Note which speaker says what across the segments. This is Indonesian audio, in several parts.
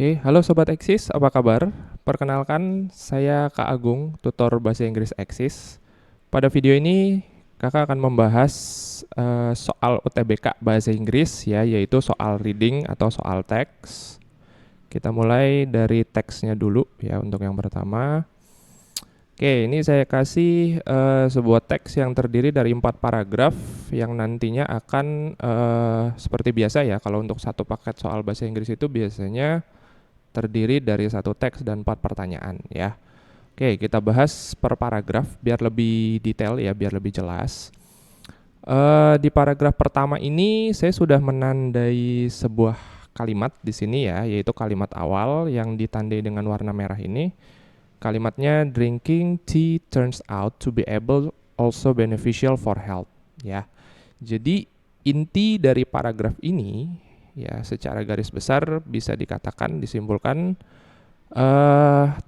Speaker 1: Oke, halo Sobat Eksis, apa kabar? Perkenalkan, saya Kak Agung, tutor bahasa Inggris Eksis. Pada video ini, kakak akan membahas soal UTBK bahasa Inggris, ya, yaitu soal reading atau soal teks. Kita mulai dari teksnya dulu, ya, untuk yang pertama. Oke, ini saya kasih sebuah teks yang terdiri dari 4 paragraf yang nantinya akan seperti biasa ya, kalau untuk satu paket soal bahasa Inggris itu biasanya terdiri dari satu teks dan 4 pertanyaan ya. Oke, kita bahas per paragraf biar lebih detail ya, biar lebih jelas. Di paragraf pertama ini saya sudah menandai sebuah kalimat di sini ya, yaitu kalimat awal yang ditandai dengan warna merah ini. Kalimatnya drinking tea turns out to be able also beneficial for health ya. Jadi inti dari paragraf ini ya secara garis besar bisa dikatakan disimpulkan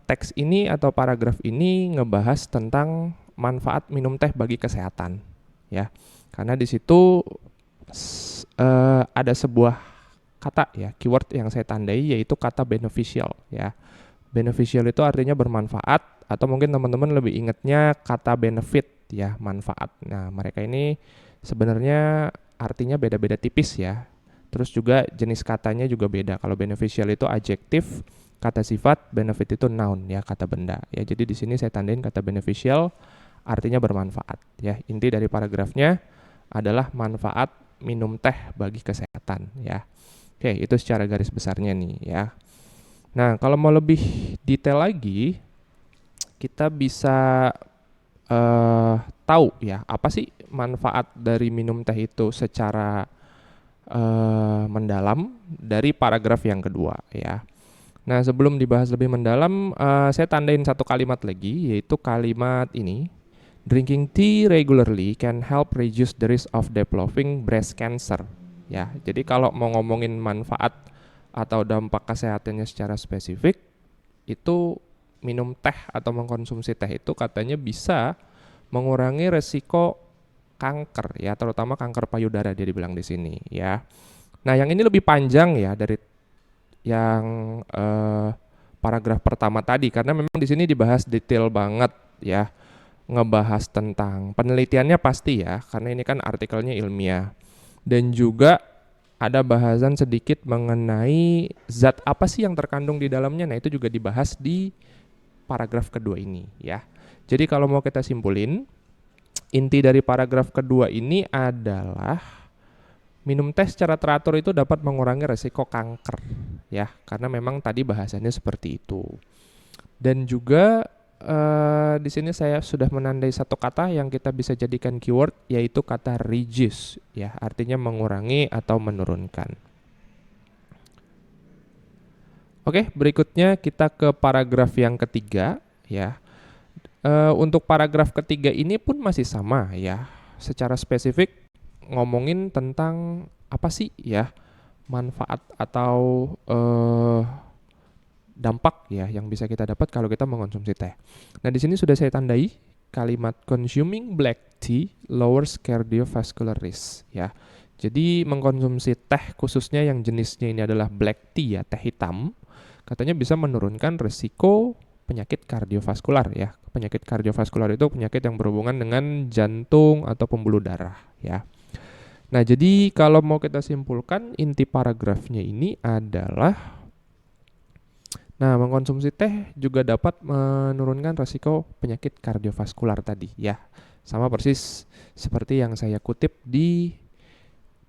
Speaker 1: teks ini atau paragraf ini ngebahas tentang manfaat minum teh bagi kesehatan ya. Karena di situ ada sebuah kata ya, keyword yang saya tandai yaitu kata beneficial ya. Beneficial itu artinya bermanfaat atau mungkin teman-teman lebih ingatnya kata benefit ya, manfaat. Nah, mereka ini sebenarnya artinya beda-beda tipis ya. Terus juga jenis katanya juga beda. Kalau beneficial itu adjektif, kata sifat, benefit itu noun ya, kata benda. Ya, jadi di sini saya tandain kata beneficial artinya bermanfaat ya. Inti dari paragrafnya adalah manfaat minum teh bagi kesehatan ya. Oke, itu secara garis besarnya nih ya. Nah, kalau mau lebih detail lagi, kita bisa tahu ya apa sih manfaat dari minum teh itu secara mendalam dari paragraf yang kedua ya. Nah, sebelum dibahas lebih mendalam, saya tandain satu kalimat lagi, yaitu kalimat ini. Drinking tea regularly can help reduce the risk of developing breast cancer. Ya, jadi kalau mau ngomongin manfaat atau dampak kesehatannya secara spesifik, itu minum teh atau mengkonsumsi teh itu katanya bisa mengurangi resiko kanker ya, terutama kanker payudara dia dibilang di sini ya. Nah, yang ini lebih panjang ya dari yang paragraf pertama tadi karena memang di sini dibahas detail banget ya, ngebahas tentang penelitiannya pasti ya, karena ini kan artikelnya ilmiah. Dan juga ada bahasan sedikit mengenai zat apa sih yang terkandung di dalamnya. Nah, itu juga dibahas di paragraf kedua ini ya. Jadi kalau mau kita simpulin, inti dari paragraf kedua ini adalah minum teh secara teratur itu dapat mengurangi resiko kanker ya, karena memang tadi bahasannya seperti itu. Dan juga di sini saya sudah menandai satu kata yang kita bisa jadikan keyword, yaitu kata reduce ya, artinya mengurangi atau menurunkan. Oke, berikutnya kita ke paragraf yang ketiga ya. Untuk paragraf ketiga ini pun masih sama ya. Secara spesifik ngomongin tentang apa sih ya manfaat atau dampak ya yang bisa kita dapat kalau kita mengkonsumsi teh. Nah, di sini sudah saya tandai kalimat consuming black tea lowers cardiovascular risk ya. Jadi mengkonsumsi teh khususnya yang jenisnya ini adalah black tea ya, teh hitam, katanya bisa menurunkan risiko penyakit kardiovaskular ya. Penyakit kardiovaskular itu penyakit yang berhubungan dengan jantung atau pembuluh darah ya. Nah, jadi kalau mau kita simpulkan inti paragrafnya ini adalah mengkonsumsi teh juga dapat menurunkan risiko penyakit kardiovaskular tadi ya. Sama persis seperti yang saya kutip di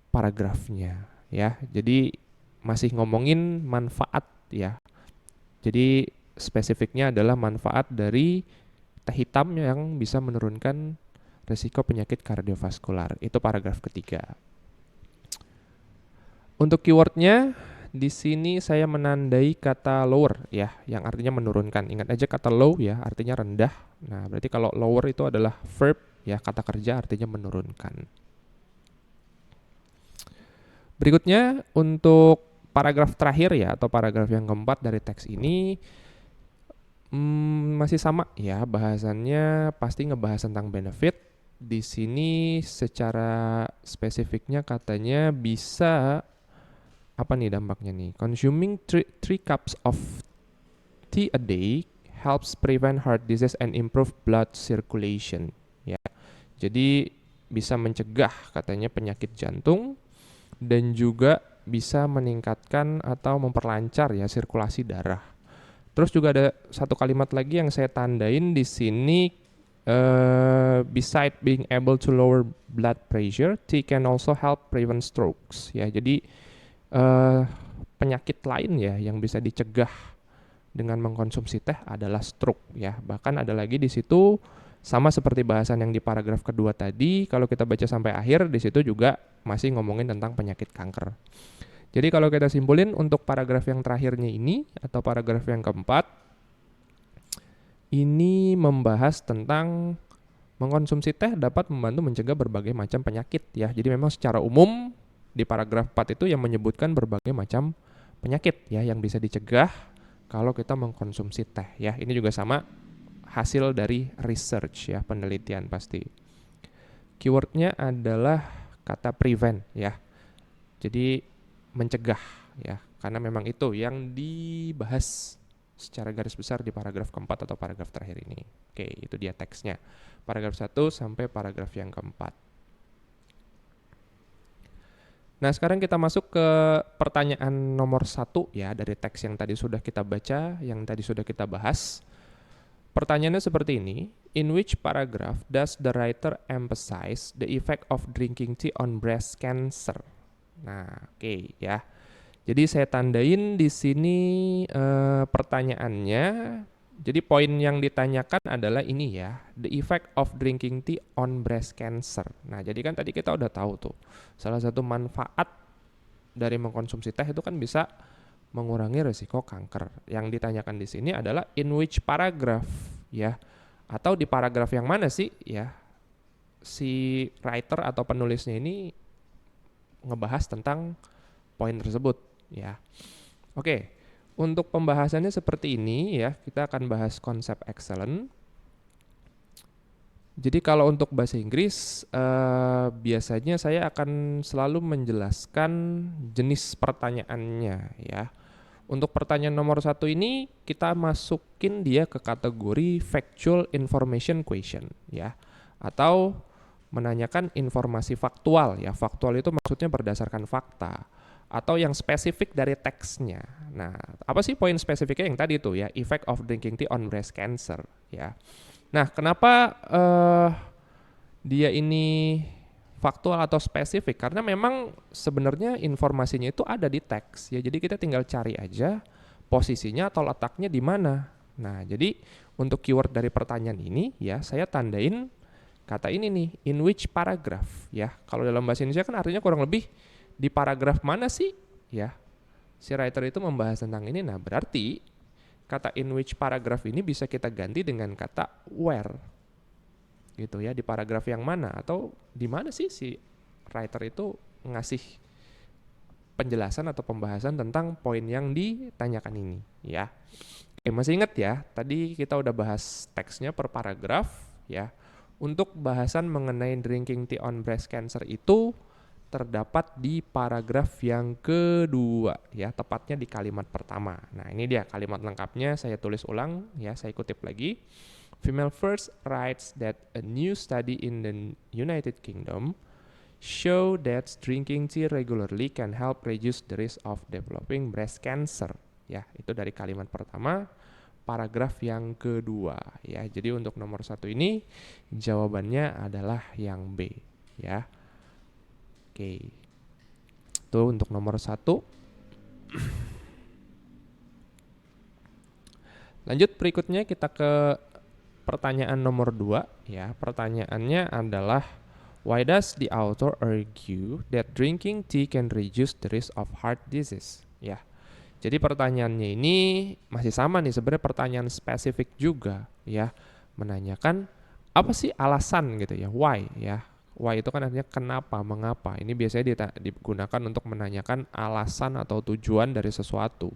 Speaker 1: paragrafnya ya. Jadi masih ngomongin manfaat ya. Jadi spesifiknya adalah manfaat dari teh hitam yang bisa menurunkan risiko penyakit kardiovaskular. Itu paragraf ketiga. Untuk keywordnya di sini saya menandai kata lower ya, yang artinya menurunkan. Ingat aja kata low ya, artinya rendah. Nah, berarti kalau lower itu adalah verb ya, kata kerja artinya menurunkan. Berikutnya untuk paragraf terakhir ya, atau paragraf yang keempat dari teks ini masih sama ya, bahasannya pasti ngebahas tentang benefit. Di sini secara spesifiknya katanya bisa Apa nih dampaknya nih? Consuming 3 cups of tea a day helps prevent heart disease and improve blood circulation. Ya, jadi bisa mencegah katanya penyakit jantung dan juga bisa meningkatkan atau memperlancar ya sirkulasi darah. Terus juga ada satu kalimat lagi yang saya tandain di sini. Beside being able to lower blood pressure, tea can also help prevent strokes. Ya, jadi penyakit lain ya yang bisa dicegah dengan mengkonsumsi teh adalah stroke ya. Bahkan ada lagi di situ sama seperti bahasan yang di paragraf kedua tadi, kalau kita baca sampai akhir di situ juga masih ngomongin tentang penyakit kanker. Jadi kalau kita simpulin untuk paragraf yang terakhirnya ini atau paragraf yang keempat, ini membahas tentang mengkonsumsi teh dapat membantu mencegah berbagai macam penyakit ya. Jadi memang secara umum di paragraf 4 itu yang menyebutkan berbagai macam penyakit ya yang bisa dicegah kalau kita mengkonsumsi teh ya. Ini juga sama hasil dari research ya, penelitian pasti. Keywordnya adalah kata prevent ya. Jadi mencegah ya, karena memang itu yang dibahas secara garis besar di paragraf keempat atau paragraf terakhir ini. Oke, itu dia teksnya. Paragraf 1 sampai paragraf yang keempat. Nah, sekarang kita masuk ke pertanyaan nomor 1 ya, dari teks yang tadi sudah kita baca, yang tadi sudah kita bahas. Pertanyaannya seperti ini, in which paragraph does the writer emphasize the effect of drinking tea on breast cancer? Nah, oke ya. Jadi saya tandain di sini pertanyaannya. Jadi poin yang ditanyakan adalah ini ya, the effect of drinking tea on breast cancer. Nah, jadi kan tadi kita udah tahu tuh, salah satu manfaat dari mengkonsumsi teh itu kan bisa mengurangi risiko kanker. Yang ditanyakan di sini adalah in which paragraph ya, atau di paragraf yang mana sih ya si writer atau penulisnya ini ngebahas tentang poin tersebut ya. Oke, untuk pembahasannya seperti ini ya, kita akan bahas konsep excellent. Jadi kalau untuk bahasa Inggris biasanya saya akan selalu menjelaskan jenis pertanyaannya ya. Untuk pertanyaan nomor 1 ini kita masukin dia ke kategori factual information question ya, atau menanyakan informasi faktual ya. Faktual itu maksudnya berdasarkan fakta atau yang spesifik dari teksnya. Nah, apa sih poin spesifiknya yang tadi itu ya, effect of drinking tea on breast cancer ya. Nah, kenapa dia ini faktual atau spesifik? Karena memang sebenarnya informasinya itu ada di teks ya. Jadi kita tinggal cari aja posisinya atau letaknya di mana. Nah, jadi untuk keyword dari pertanyaan ini ya, saya tandain kata ini nih, in which paragraph ya. Kalau dalam bahasa Indonesia kan artinya kurang lebih di paragraf mana sih ya si writer itu membahas tentang ini. Nah, berarti kata in which paragraph ini bisa kita ganti dengan kata where gitu ya, di paragraf yang mana atau di mana sih si writer itu ngasih penjelasan atau pembahasan tentang poin yang ditanyakan ini ya. Oke, masih ingat ya, tadi kita udah bahas teksnya per paragraf ya. Untuk bahasan mengenai drinking tea on breast cancer itu terdapat di paragraf yang kedua ya, tepatnya di kalimat pertama. Nah, ini dia kalimat lengkapnya, saya tulis ulang ya, saya kutip lagi. Female First writes that a new study in the United Kingdom show that drinking tea regularly can help reduce the risk of developing breast cancer. Ya, itu dari kalimat pertama, paragraf yang kedua. Ya, jadi untuk nomor 1 ini jawabannya adalah yang B. Ya, oke. Itu untuk nomor 1. Lanjut berikutnya kita ke pertanyaan nomor 2 ya. Pertanyaannya adalah why does the author argue that drinking tea can reduce the risk of heart disease? Ya. Jadi pertanyaannya ini masih sama nih, sebenarnya pertanyaan spesifik juga ya. Menanyakan apa sih alasan gitu ya, why ya. Why itu kan artinya kenapa, mengapa. Ini biasanya digunakan untuk menanyakan alasan atau tujuan dari sesuatu.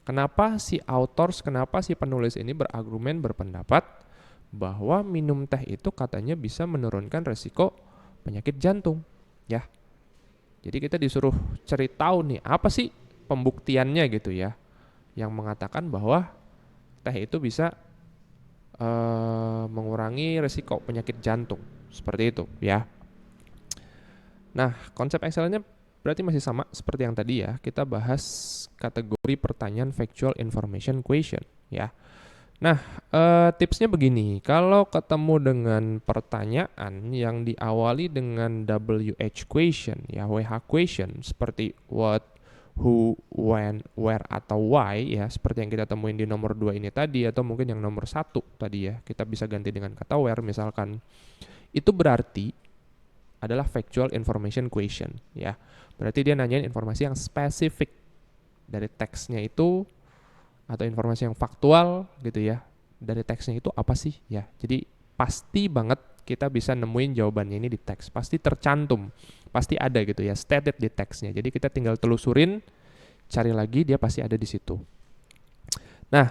Speaker 1: Kenapa si authors, kenapa si penulis ini berargumen, berpendapat bahwa minum teh itu katanya bisa menurunkan resiko penyakit jantung ya. Jadi kita disuruh cari tahu nih apa sih pembuktiannya gitu ya, yang mengatakan bahwa teh itu bisa mengurangi risiko penyakit jantung, seperti itu ya. Nah, konsep Excel-nya berarti masih sama seperti yang tadi ya. Kita bahas kategori pertanyaan factual information question ya. Nah, tipsnya begini, kalau ketemu dengan pertanyaan yang diawali dengan WH question ya, WH question seperti what, who, when, where, atau why ya, seperti yang kita temuin di nomor 2 ini tadi, atau mungkin yang nomor 1 tadi ya, kita bisa ganti dengan kata where misalkan. Itu berarti adalah factual information question ya. Berarti dia nanyain informasi yang spesifik dari teksnya itu, atau informasi yang faktual gitu ya. Dari teksnya itu apa sih ya. Jadi pasti banget kita bisa nemuin jawabannya ini di teks. Pasti tercantum, pasti ada gitu ya, stated di teksnya. Jadi kita tinggal telusurin, cari lagi, dia pasti ada di situ. Nah,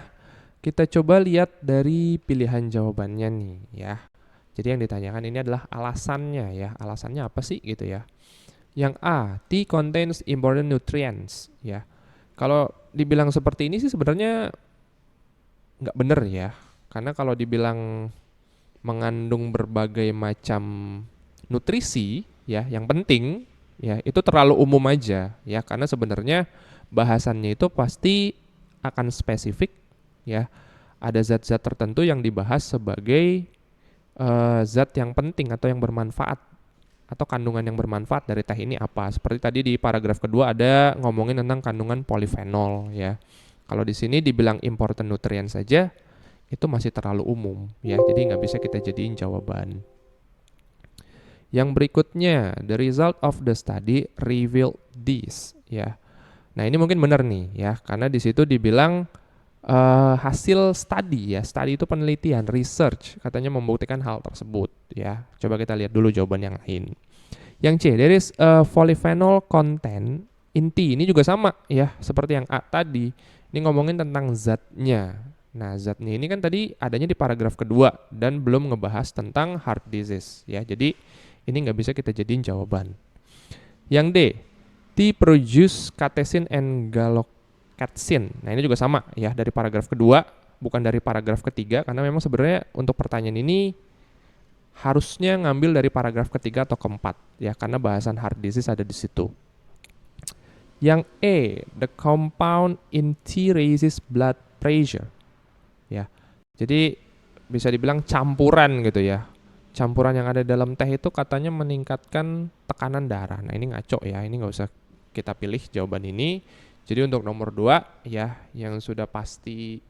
Speaker 1: kita coba lihat dari pilihan jawabannya nih ya. Jadi yang ditanyakan ini adalah alasannya ya. Alasannya apa sih gitu ya. Yang A, tea contains important nutrients ya. Kalau dibilang seperti ini sih sebenarnya nggak bener ya. Karena kalau dibilang mengandung berbagai macam nutrisi ya, yang penting ya, itu terlalu umum aja ya. Karena sebenarnya bahasannya itu pasti akan spesifik ya. Ada zat-zat tertentu yang dibahas sebagai zat yang penting atau yang bermanfaat, atau kandungan yang bermanfaat dari teh ini apa. Seperti tadi di paragraf kedua ada ngomongin tentang kandungan polifenol ya. Kalau di sini dibilang important nutrient saja, itu masih terlalu umum ya. Jadi nggak bisa kita jadiin jawaban. Yang berikutnya, the result of the study revealed this ya. Nah ini mungkin benar nih ya, karena di situ dibilang hasil study ya. Study itu penelitian, research, katanya membuktikan hal tersebut ya. Coba kita lihat dulu jawaban yang lain. Yang C, there is a polyphenol content in tea. Ini juga sama ya, seperti yang A tadi. Ini ngomongin tentang zatnya. Nah, zatnya ini kan tadi adanya di paragraf kedua dan belum ngebahas tentang heart disease ya. Jadi ini nggak bisa kita jadiin jawaban. Yang D, tea produce catesin and galocatsin. Nah ini juga sama ya, dari paragraf kedua, bukan dari paragraf ketiga, karena memang sebenarnya untuk pertanyaan ini harusnya ngambil dari paragraf ketiga atau keempat ya, karena bahasan heart disease ada di situ. Yang E, the compound in tea raises blood pressure ya. Jadi bisa dibilang campuran gitu ya. Campuran yang ada dalam teh itu katanya meningkatkan tekanan darah. Nah ini ngaco ya, ini nggak usah kita pilih jawaban ini. Jadi untuk nomor 2 ya, yang sudah pasti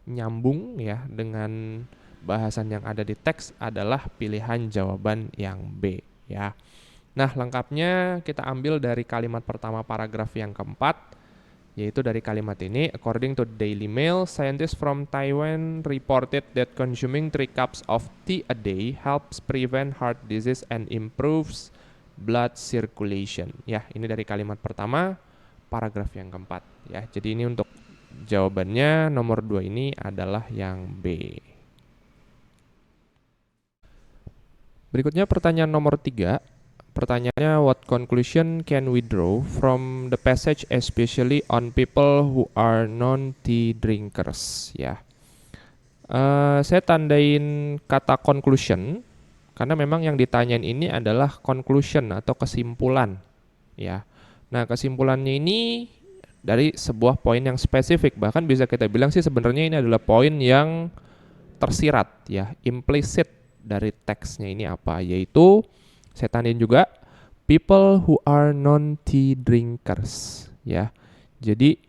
Speaker 1: nyambung ya dengan bahasan yang ada di teks adalah pilihan jawaban yang B ya. Nah lengkapnya kita ambil dari kalimat pertama paragraf yang keempat, yaitu dari kalimat ini, according to Daily Mail, scientists from Taiwan reported that consuming 3 cups of tea a day helps prevent heart disease and improves blood circulation. Ya, ini dari kalimat pertama, paragraf yang keempat. Ya, jadi ini untuk jawabannya nomor 2 ini adalah yang B. Berikutnya pertanyaan nomor 3. Pertanyaannya, what conclusion can we draw from the passage especially on people who are non-tea drinkers? Ya, saya tandain kata conclusion karena memang yang ditanyain ini adalah conclusion atau kesimpulan. Ya, nah kesimpulannya ini dari sebuah poin yang spesifik, bahkan bisa kita bilang sih sebenarnya ini adalah poin yang tersirat ya, implicit dari teksnya ini apa, yaitu saya tandain juga people who are non-tea drinkers ya. Jadi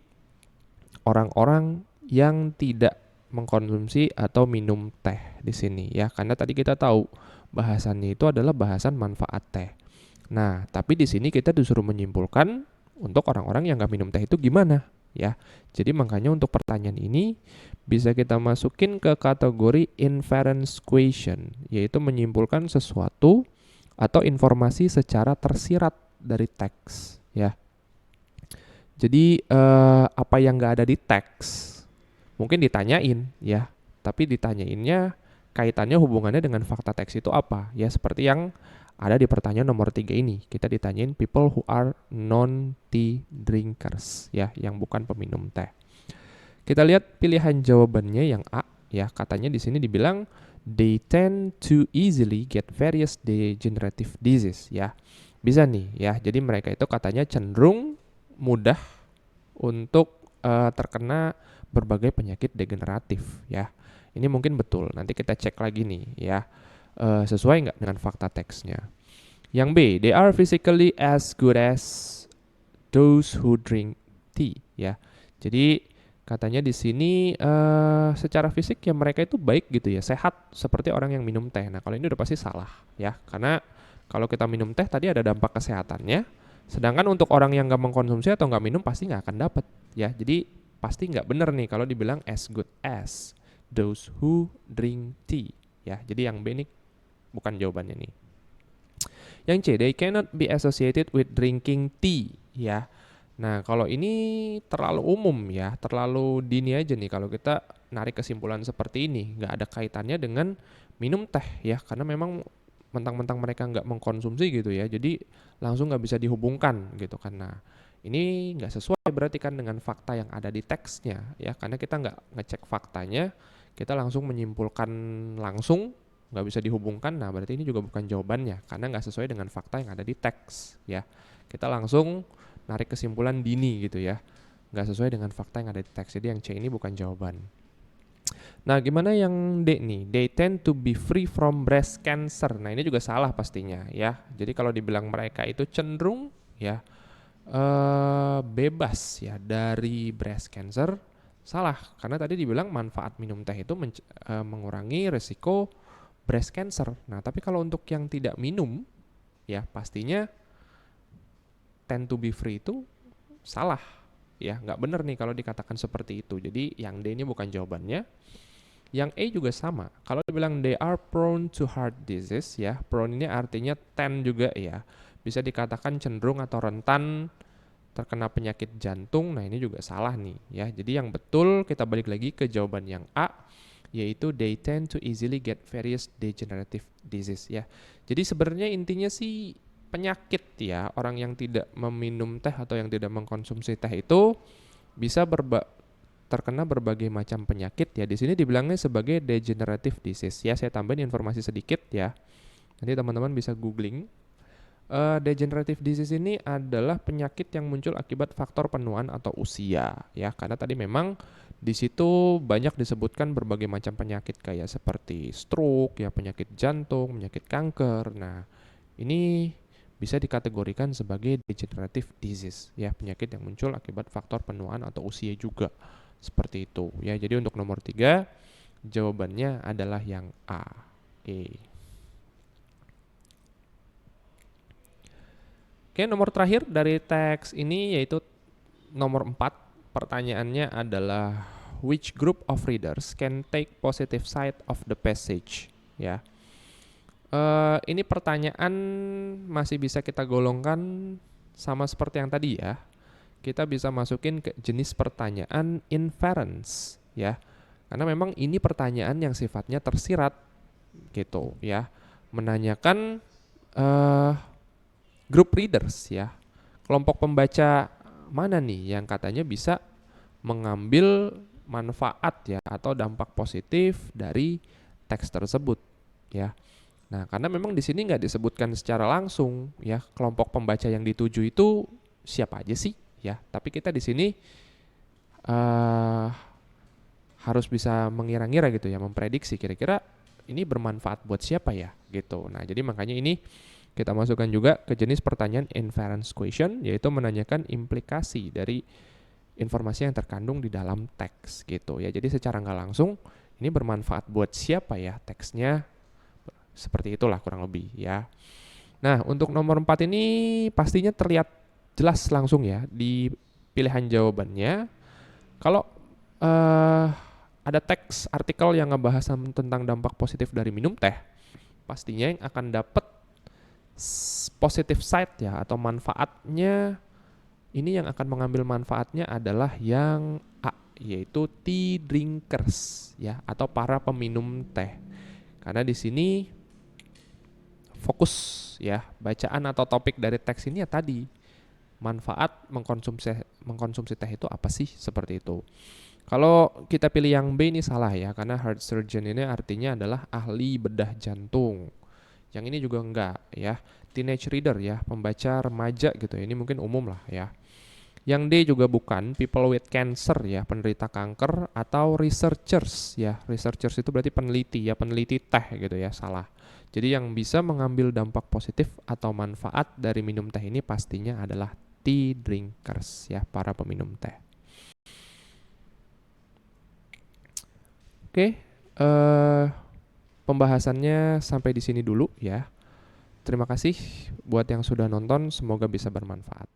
Speaker 1: orang-orang yang tidak mengkonsumsi atau minum teh di sini ya. Karena tadi kita tahu bahasannya itu adalah bahasan manfaat teh. Nah, tapi di sini kita disuruh menyimpulkan untuk orang-orang yang nggak minum teh itu gimana ya. Jadi makanya untuk pertanyaan ini bisa kita masukin ke kategori inference question, yaitu menyimpulkan sesuatu atau informasi secara tersirat dari teks ya. Jadi apa yang nggak ada di teks mungkin ditanyain ya, tapi ditanyainnya kaitannya hubungannya dengan fakta teks itu apa? Ya seperti yang ada di pertanyaan nomor 3 ini. Kita ditanyain people who are non-tea drinkers, ya, yang bukan peminum teh. Kita lihat pilihan jawabannya yang A, ya. Katanya di sini dibilang they tend to easily get various degenerative disease, ya. Bisa nih, ya. Jadi mereka itu katanya cenderung mudah untuk terkena berbagai penyakit degeneratif, ya. Ini mungkin betul. Nanti kita cek lagi nih, ya. Sesuai nggak dengan fakta teksnya. Yang B, they are physically as good as those who drink tea, ya. Jadi katanya di sini secara fisik ya mereka itu baik gitu ya, sehat seperti orang yang minum teh. Nah kalau ini udah pasti salah, ya, karena kalau kita minum teh tadi ada dampak kesehatannya, sedangkan untuk orang yang nggak mengkonsumsi atau nggak minum pasti nggak akan dapat, ya. Jadi pasti nggak benar nih kalau dibilang as good as those who drink tea, ya. Jadi yang B ini bukan jawabannya nih. Yang C, they cannot be associated with drinking tea, ya. Nah, kalau ini terlalu umum ya, terlalu dini aja nih kalau kita narik kesimpulan seperti ini. Nggak ada kaitannya dengan minum teh ya, karena memang mentang-mentang mereka nggak mengkonsumsi gitu ya, jadi langsung nggak bisa dihubungkan gitu kan. Nah, ini nggak sesuai berarti kan dengan fakta yang ada di teksnya ya, karena kita nggak ngecek faktanya, kita langsung menyimpulkan langsung, nggak bisa dihubungkan. Nah, berarti ini juga bukan jawabannya, karena nggak sesuai dengan fakta yang ada di teks ya. Kita langsung narik kesimpulan dini gitu ya, nggak sesuai dengan fakta yang ada di teks. Jadi yang C ini bukan jawaban. Nah gimana yang D nih, they tend to be free from breast cancer. Nah ini juga salah pastinya ya. Jadi kalau dibilang mereka itu cenderung ya bebas ya dari breast cancer, salah. Karena tadi dibilang manfaat minum teh itu mengurangi resiko breast cancer. Nah tapi kalau untuk yang tidak minum ya pastinya tend to be free itu salah ya, nggak benar nih kalau dikatakan seperti itu. Jadi yang D ini bukan jawabannya. Yang E juga sama. Kalau dibilang they are prone to heart disease ya, prone ini artinya tend juga ya, bisa dikatakan cenderung atau rentan terkena penyakit jantung. Nah ini juga salah nih ya. Jadi yang betul kita balik lagi ke jawaban yang A, yaitu they tend to easily get various degenerative disease ya. Jadi sebenarnya intinya sih penyakit ya, orang yang tidak meminum teh atau yang tidak mengkonsumsi teh itu bisa terkena berbagai macam penyakit ya. Di sini dibilangnya sebagai degenerative disease ya. Saya tambahin informasi sedikit ya. Nanti teman-teman bisa googling. Degenerative disease ini adalah penyakit yang muncul akibat faktor penuaan atau usia ya. Karena tadi memang di situ banyak disebutkan berbagai macam penyakit kayak seperti stroke ya, penyakit jantung, penyakit kanker. Nah, ini bisa dikategorikan sebagai degenerative disease ya, penyakit yang muncul akibat faktor penuaan atau usia juga. Seperti itu ya. Jadi untuk nomor 3 jawabannya adalah yang A. Oke, nomor terakhir dari teks ini yaitu nomor 4. Pertanyaannya adalah which group of readers can take positive side of the passage ya. Ini pertanyaan masih bisa kita golongkan sama seperti yang tadi ya. Kita bisa masukin ke jenis pertanyaan inference ya. Karena memang ini pertanyaan yang sifatnya tersirat gitu ya. Menanyakan group readers ya. Kelompok pembaca mana nih yang katanya bisa mengambil manfaat ya atau dampak positif dari teks tersebut ya. Nah, karena memang di sini nggak disebutkan secara langsung ya kelompok pembaca yang dituju itu siapa aja sih ya. Tapi kita di sini harus bisa mengira-ngira gitu ya, memprediksi kira-kira ini bermanfaat buat siapa ya gitu. Nah, jadi makanya ini kita masukkan juga ke jenis pertanyaan inference question, yaitu menanyakan implikasi dari informasi yang terkandung di dalam teks gitu ya. Jadi secara nggak langsung ini bermanfaat buat siapa ya teksnya. Seperti itulah kurang lebih ya. Nah, untuk nomor 4 ini pastinya terlihat jelas langsung ya di pilihan jawabannya. Kalau ada teks artikel yang ngebahas tentang dampak positif dari minum teh, pastinya yang akan dapat positive side ya atau manfaatnya, ini yang akan mengambil manfaatnya adalah yang A, yaitu tea drinkers ya atau para peminum teh. Karena di sini fokus ya, bacaan atau topik dari teks ini ya tadi, manfaat mengkonsumsi teh itu apa sih, seperti itu. Kalau kita pilih yang B ini salah ya, karena heart surgeon ini artinya adalah ahli bedah jantung. Yang ini juga enggak ya, teenage reader ya, pembaca remaja gitu. Ini mungkin umum lah ya. Yang D juga bukan, people with cancer ya, penderita kanker, atau researchers ya. Researchers itu berarti peneliti ya, peneliti teh gitu ya, salah. Jadi yang bisa mengambil dampak positif atau manfaat dari minum teh ini pastinya adalah tea drinkers ya, para peminum teh. Oke, pembahasannya sampai di sini dulu ya. Terima kasih buat yang sudah nonton, semoga bisa bermanfaat.